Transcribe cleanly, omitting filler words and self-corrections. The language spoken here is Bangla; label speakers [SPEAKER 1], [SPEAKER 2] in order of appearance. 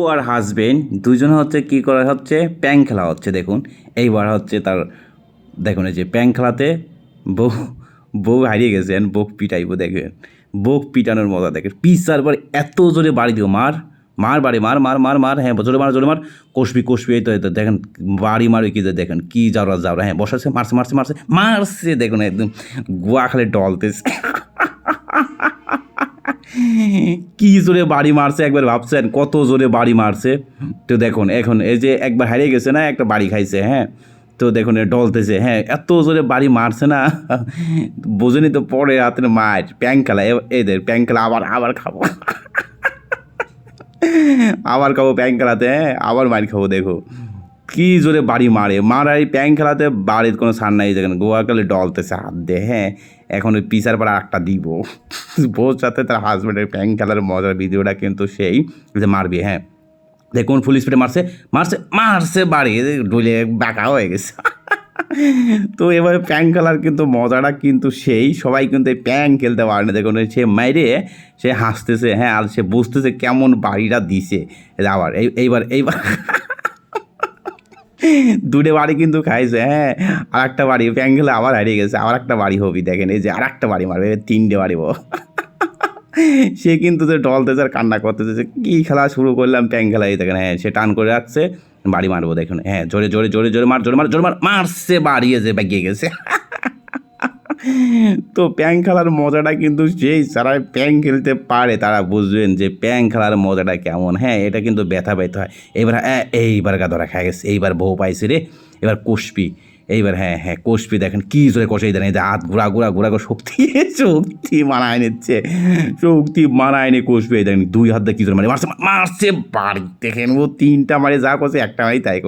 [SPEAKER 1] ও আর হাজবেন্ড দুজনে হচ্ছে কি করা হচ্ছে, প্যাং খেলা হচ্ছে। দেখুন এইবার হচ্ছে তার, দেখুন এই যে প্যাং খেলাতে বউ বউ হারিয়ে গেছে, বউ পিটাইবো দেখেন, বউ পিটানোর মজা দেখেন। পিসার পর এত জোরে বাড়ি দিও, মার মার বাড়ি মার মার মার মার, হ্যাঁ জোরে মার কষবি কষবি, এই তো দেখেন বাড়ি মারি কি যে দেখেন কি যাওয়া যাওয়া, হ্যাঁ বসাচ্ছে, মারছে মারছে মারছে মারছে, দেখুন একদম গোয়া খালি ডলতেছে। কি জোরে বাড়ি মারছে একবার ভাবছেন, কত জোরে বাড়ি মারছে। তো দেখুন এখন এই যে একবার হারিয়ে গেছে না, একটা বাড়ি খাইছে, হ্যাঁ তো দেখুন ডলতেছে, হ্যাঁ এত জোরে বাড়ি মারছে না, বোঝেনি তো পরে রাতের মার প্যাং খেলা, এদের প্যাং খেলা আবার আবার খাবো, আবার খাবো প্যাং খেলাতে, হ্যাঁ আবার মার খাবো। দেখো কি জোরে বাড়ি মারে, মারা এই প্যাং খেলাতে বাড়ির কোনো সার নাই, দেখেন গোয়া কালে ডলতেছে হাত দিয়ে, হ্যাঁ এখন ওই পিসার পর একটা দিব। বউর সাথে তার হাজব্যান্ডের প্যাং খেলার মজার ভিডিওটা কিন্তু সেই যে মারবি, হ্যাঁ দেখুন ফুল স্পিডে মারছে মারছে মারছে বাড়ি ডলে বাঁকা হয়ে গেছে। তো এভাবে প্যাং খেলার কিন্তু মজাটা কিন্তু সেই, সবাই কিন্তু এই প্যাং খেলতে পারে না। দেখুন সে মাইরে সে হাসতেছে, হ্যাঁ আর সে বুঝতেছে কেমন বাড়িটা দিছে। আবার এইবার এইবার দুটো বাড়ি কিন্তু খাইছে, হ্যাঁ আর একটা বাড়ি প্যাং খেলে আবার হারিয়ে গেছে, আবার একটা বাড়ি হবি দেখেন, এই যে আর একটা বাড়ি মারবে, তিনটে বাড়িব। সে কিন্তু যে ডলতেছে আর কান্না করতেছে, কী খেলা শুরু করলাম প্যাং খেলা, এই দেখেন হ্যাঁ সে টান করে রাখছে, বাড়ি মারবো দেখুন, হ্যাঁ জোরে জোরে জোরে জোরে মার জোরে মার জোরে মার, মারছে বাড়িয়েছে বেগিয়ে গেছে। তো প্যাং খেলার মজাটা কিন্তু সেই, যারা প্যাং খেলতে পারে তারা বুঝবেন যে প্যাং খেলার মজাটা কেমন, হ্যাঁ এটা কিন্তু ব্যথা ব্যথা হয়। এবার এইবার ধরা খাই গেছে, এইবার বউ পাইছে রে, এবার কষবি, এইবার হ্যাঁ হ্যাঁ কষবি দেখেন কি জোরে কষাই দেন, এই যে হাত ঘোরা ঘোরা ঘোরা করে শক্তি শক্তি মানায় নিচ্ছে, শক্তি মানায় নিয়ে কষবি, এই দেখেন দুই হাত দিয়ে কি জোরে মারে মারছে মারছে বাড়ি দেখেন, ও তিনটা মারে যা করছে একটা মারি তাই।